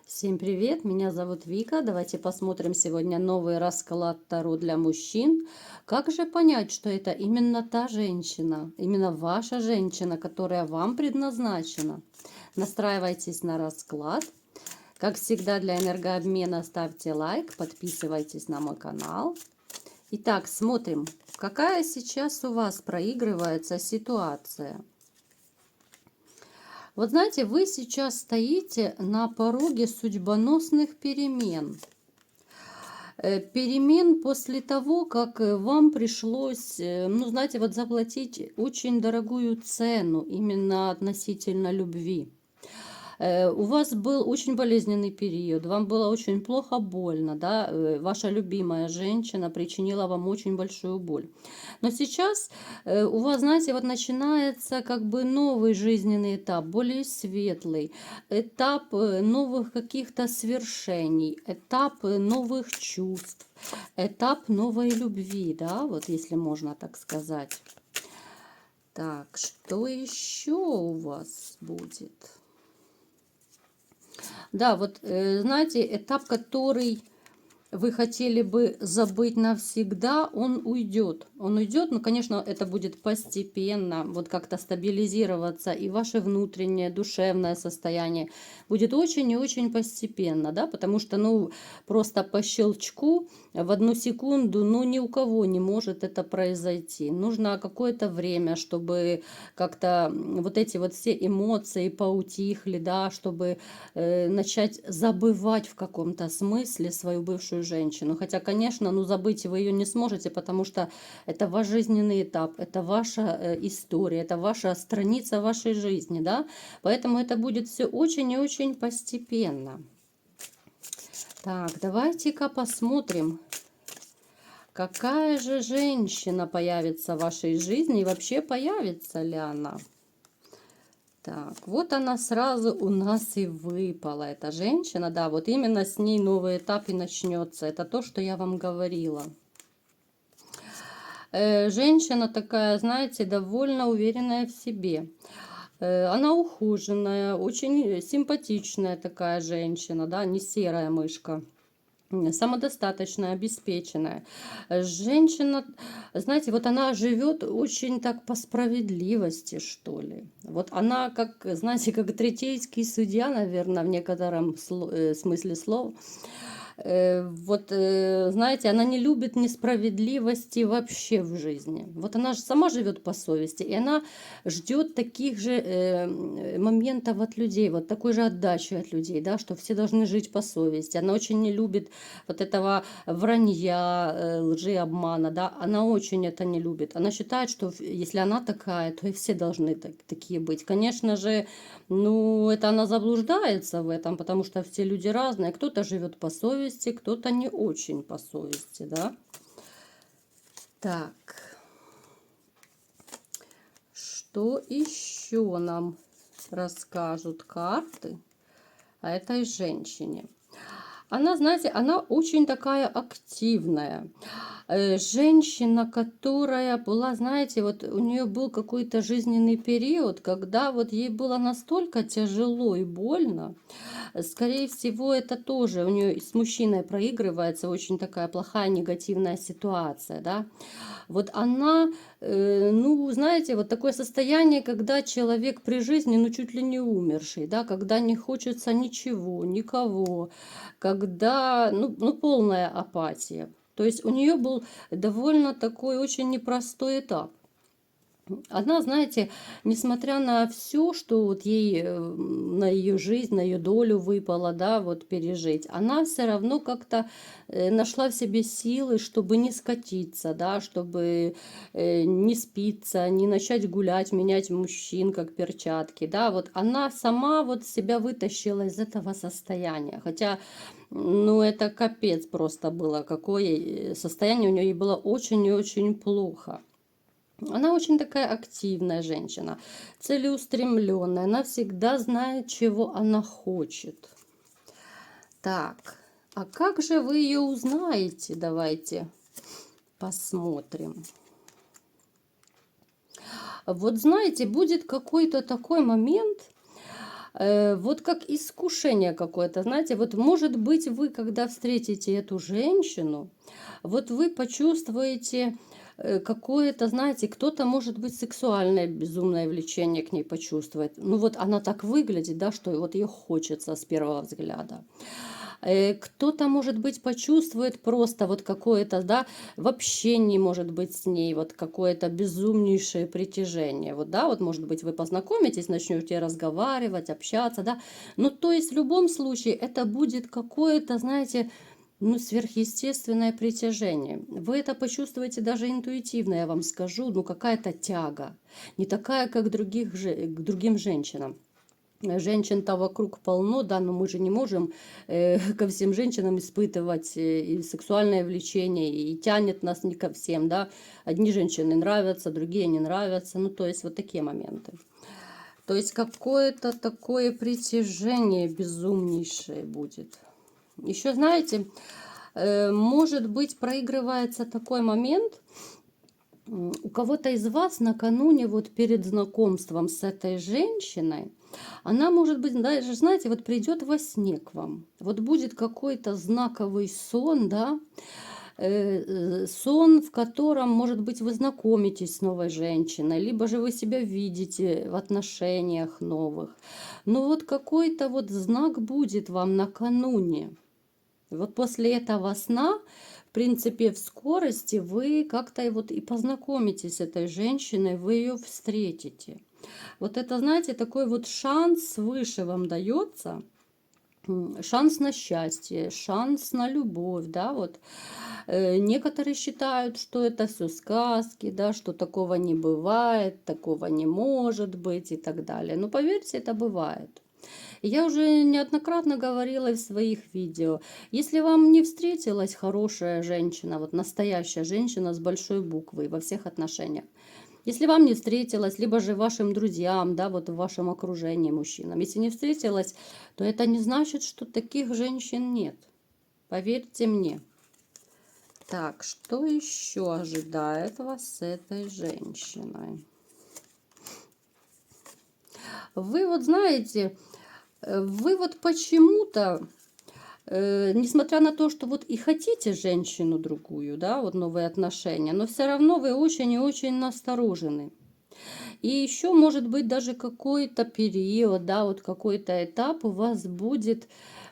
Всем привет, меня зовут Вика. Давайте посмотрим сегодня новый расклад Таро для мужчин. Как же понять, что это именно та женщина, именно ваша женщина, которая вам предназначена? Настраивайтесь на расклад. Как всегда, для энергообмена ставьте лайк, подписывайтесь на мой канал. Итак, смотрим, какая сейчас у вас проигрывается ситуация. Вот знаете, вы сейчас стоите на пороге судьбоносных перемен. Перемен после того, как вам пришлось, ну, знаете, вот заплатить очень дорогую цену именно относительно любви. У вас был очень болезненный период, вам было очень плохо, больно, да, ваша любимая женщина причинила вам очень большую боль. Но сейчас у вас, знаете, вот начинается как бы новый жизненный этап, более светлый, этап новых каких-то свершений, этап новых чувств, этап новой любви, да, вот если можно так сказать. Так, что еще у вас будет? Да, вот, знаете, этап, который вы хотели бы забыть навсегда, он уйдет. Он уйдет, но, конечно, это будет постепенно, вот как-то стабилизироваться, и ваше внутреннее, душевное состояние будет очень и очень постепенно, да, потому что, ну, просто по щелчку в одну секунду, ну, ни у кого не может это произойти. Нужно какое-то время, чтобы как-то вот эти вот все эмоции поутихли, да, чтобы начать забывать в каком-то смысле свою бывшую женщину. Хотя, конечно, ну забыть вы ее не сможете, потому что это ваш жизненный этап, это ваша история, это ваша страница вашей жизни, да. Поэтому это будет все очень и очень постепенно. Так, давайте-ка посмотрим, какая же женщина появится в вашей жизни и вообще появится ли она. Так, вот она сразу у нас и выпала, эта женщина. Да, вот именно с ней новый этап и начнется. Это то, что я вам говорила. Женщина такая, знаете, довольно уверенная в себе. Она ухоженная, очень симпатичная такая женщина, да, не серая мышка. Самодостаточная, обеспеченная. Женщина, знаете, вот она живет очень так по справедливости, что ли. Вот она, как, знаете, как третейский судья, наверное, в некотором смысле слова. Вот, знаете, она не любит несправедливости вообще в жизни. Вот она же сама живет по совести, и она ждет таких же моментов от людей, вот такой же отдачи от людей, да, что все должны жить по совести. Она очень не любит вот этого вранья, лжи, обмана, да, она очень это не любит. Она считает, что если она такая, то и все должны такие быть. Конечно же, ну, это она заблуждается в этом, потому что все люди разные. Кто-то живет по совести, кто-то не очень по совести, да. Так, что еще нам расскажут карты о этой женщине? Она, знаете, она очень такая активная. Женщина, которая была, знаете, вот у нее был какой-то жизненный период, когда вот ей было настолько тяжело и больно. Скорее всего, это тоже у нее с мужчиной проигрывается очень такая плохая негативная ситуация, да. Вот она, ну, знаете, вот такое состояние, когда человек при жизни, ну, чуть ли не умерший, да, когда не хочется ничего, никого, когда, ну полная апатия. То есть у нее был довольно такой очень непростой этап. Она, знаете, несмотря на все, что вот ей на ее жизнь, на ее долю выпало, да, вот пережить, она все равно как-то нашла в себе силы, чтобы не скатиться, да, чтобы не спиться, не начать гулять, менять мужчин как перчатки, да, вот она сама вот себя вытащила из этого состояния, хотя, ну, это капец просто было, какое состояние у нее было очень и очень плохо. Она очень такая активная женщина, целеустремленная, она всегда знает, чего она хочет. Так, а как же вы ее узнаете? Давайте посмотрим. Вот знаете, будет какой-то такой момент, Вот как искушение какое-то, знаете, вот может быть вы, когда встретите эту женщину, вот вы почувствуете какое-то, знаете, кто-то, может быть, сексуальное безумное влечение к ней почувствовать. Ну вот она так выглядит, да, что вот ее хочется с первого взгляда. Кто-то, может быть, почувствует просто вот какое-то, да, в общении, может быть, с ней вот какое-то безумнейшее притяжение. Вот, да, вот, может быть, вы познакомитесь, начнете разговаривать, общаться, да. Ну, то есть, в любом случае, это будет какое-то, знаете, ну, сверхъестественное притяжение. Вы это почувствуете даже интуитивно, я вам скажу, ну, какая-то тяга. Не такая, как к другим женщинам. Женщин-то вокруг полно, да, но мы же не можем ко всем женщинам испытывать и сексуальное влечение, и тянет нас не ко всем, да. Одни женщины нравятся, другие не нравятся, ну, то есть вот такие моменты. То есть какое-то такое притяжение безумнейшее будет. Еще, знаете, может быть, проигрывается такой момент, у кого-то из вас накануне, вот перед знакомством с этой женщиной, она, может быть, даже, знаете, вот придет во сне к вам. Вот будет какой-то знаковый сон, да, сон, в котором, может быть, вы знакомитесь с новой женщиной, либо же вы себя видите в отношениях новых. Но вот какой-то вот знак будет вам накануне. Вот после этого сна, в принципе, в скорости вы как-то вот и познакомитесь с этой женщиной, вы ее встретите. Вот это, знаете, такой вот шанс свыше вам дается, шанс на счастье, шанс на любовь, да, вот. Некоторые считают, что это все сказки, да, что такого не бывает, такого не может быть и так далее. Но поверьте, это бывает. Я уже неоднократно говорила в своих видео, если вам не встретилась хорошая женщина, вот настоящая женщина с большой буквы во всех отношениях, если вам не встретилась, либо же вашим друзьям, да, вот в вашем окружении мужчинам, если не встретилась, то это не значит, что таких женщин нет. Поверьте мне. Так, что еще ожидает вас с этой женщиной? Вы вот знаете, вы вот почему-то, несмотря на то, что вот и хотите женщину другую, да, вот новые отношения, но все равно вы очень и очень насторожены. И еще, может быть, даже какой-то период, да, вот какой-то этап у вас будет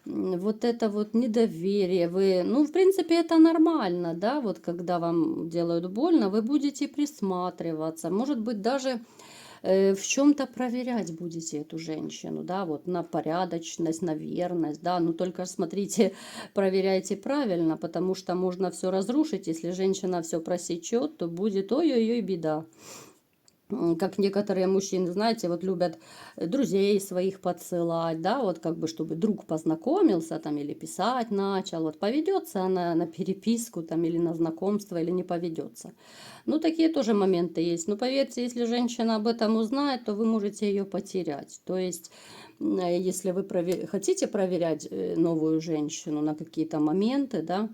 вот это вот недоверие. Вы, ну, в принципе, это нормально, да, вот когда вам делают больно, вы будете присматриваться, может быть, даже в чем-то проверять будете эту женщину, да, вот на порядочность, на верность, да, но только смотрите, проверяйте правильно, потому что можно все разрушить, если женщина все просечет, то будет ой-ой-ой беда. Как некоторые мужчины, знаете, вот любят друзей своих подсылать, да, вот как бы, чтобы друг познакомился там или писать начал, вот поведется она на переписку там или на знакомство, или не поведется. Ну, такие тоже моменты есть. Но поверьте, если женщина об этом узнает, то вы можете ее потерять. То есть, если вы хотите проверять новую женщину на какие-то моменты, да,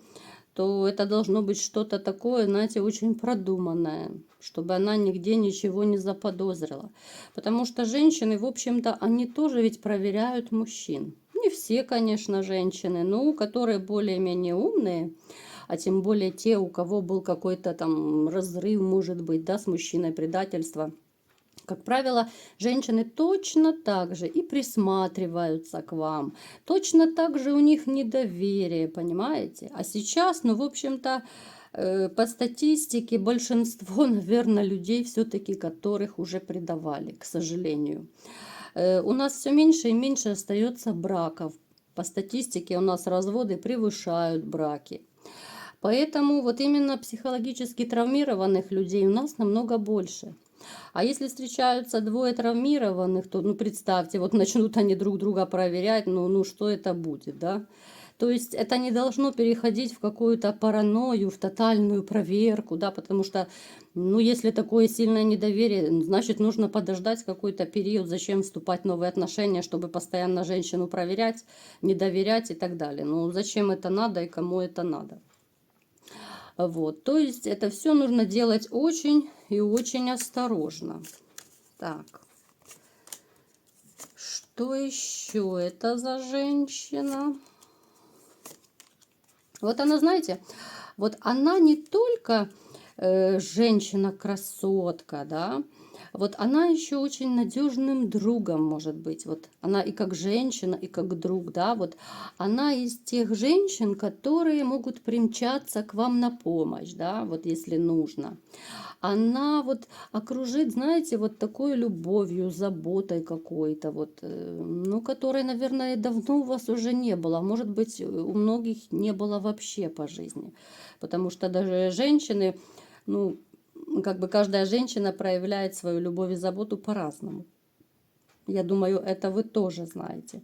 то это должно быть что-то такое, знаете, очень продуманное, чтобы она нигде ничего не заподозрила. Потому что женщины, в общем-то, они тоже ведь проверяют мужчин. Не все, конечно, женщины, но которые более-менее умные, а тем более те, у кого был какой-то там разрыв, может быть, да, с мужчиной, предательство. Как правило, женщины точно так же и присматриваются к вам. Точно так же у них недоверие, понимаете? А сейчас, ну, в общем-то, по статистике, большинство, наверное, людей все-таки, которых уже предавали, к сожалению. У нас все меньше и меньше остается браков. По статистике у нас разводы превышают браки. Поэтому вот именно психологически травмированных людей у нас намного больше. А если встречаются двое травмированных, то, ну, представьте, вот начнут они друг друга проверять, ну что это будет, да? То есть это не должно переходить в какую-то паранойю, в тотальную проверку, да, потому что, ну, если такое сильное недоверие, значит, нужно подождать какой-то период, зачем вступать в новые отношения, чтобы постоянно женщину проверять, не доверять и так далее. Ну, зачем это надо и кому это надо? Вот, то есть это все нужно делать очень и очень осторожно. Так, Что еще это за женщина? Вот она, знаете, вот она не только женщина-красотка, да, вот она еще очень надежным другом может быть. Вот она и как женщина, и как друг, да, вот она из тех женщин, которые могут примчаться к вам на помощь, да, вот если нужно. Она вот окружит, знаете, вот такой любовью, заботой какой-то, вот, ну, которой, наверное, давно у вас уже не было. А может быть, у многих не было вообще по жизни. Потому что даже женщины, ну, как бы каждая женщина проявляет свою любовь и заботу по-разному. Я думаю, это вы тоже знаете.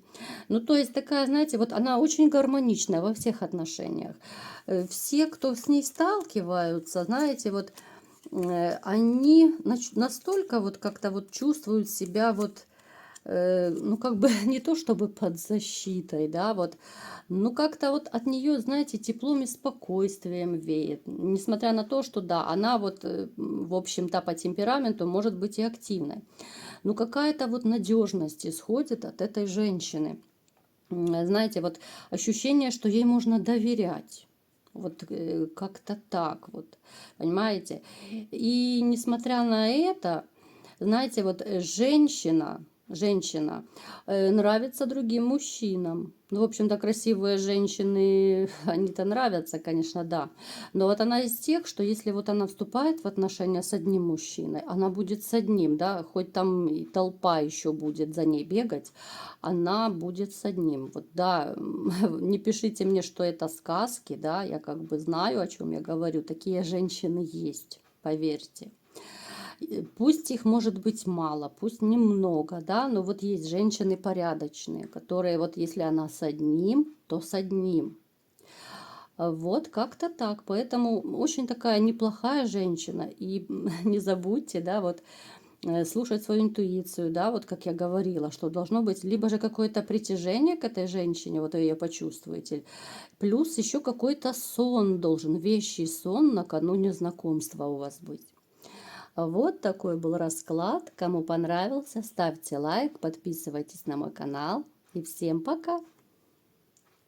Ну, то есть такая, знаете, вот она очень гармоничная во всех отношениях. Все, кто с ней сталкиваются, знаете, вот они настолько вот как-то вот чувствуют себя вот, ну, как бы не то чтобы под защитой, да, вот, ну, как-то вот от нее, знаете, теплом и спокойствием веет. Несмотря на то, что, да, она вот, в общем-то, по темпераменту может быть и активной. Но какая-то вот надежность исходит от этой женщины. Знаете, вот ощущение, что ей можно доверять. Вот как-то так вот, понимаете? И несмотря на это, знаете, вот женщина нравится другим мужчинам. Ну, в общем-то, красивые женщины, они-то нравятся, конечно, да. Но вот она из тех, что если вот она вступает в отношения с одним мужчиной, она будет с одним, да, хоть там и толпа еще будет за ней бегать, она будет с одним. Вот, да, не пишите мне, что это сказки, да, я как бы знаю, о чем я говорю. Такие женщины есть, поверьте. Пусть их может быть мало, пусть немного, да, но вот есть женщины порядочные, которые вот если она с одним, то с одним. Вот как-то так. Поэтому очень такая неплохая женщина. И не забудьте, да, вот слушать свою интуицию, да, вот как я говорила, что должно быть либо же какое-то притяжение к этой женщине, вот вы ее почувствуете, плюс еще какой-то сон должен, вещий сон накануне знакомства у вас быть. Вот такой был расклад. Кому понравился, ставьте лайк, подписывайтесь на мой канал. И всем пока!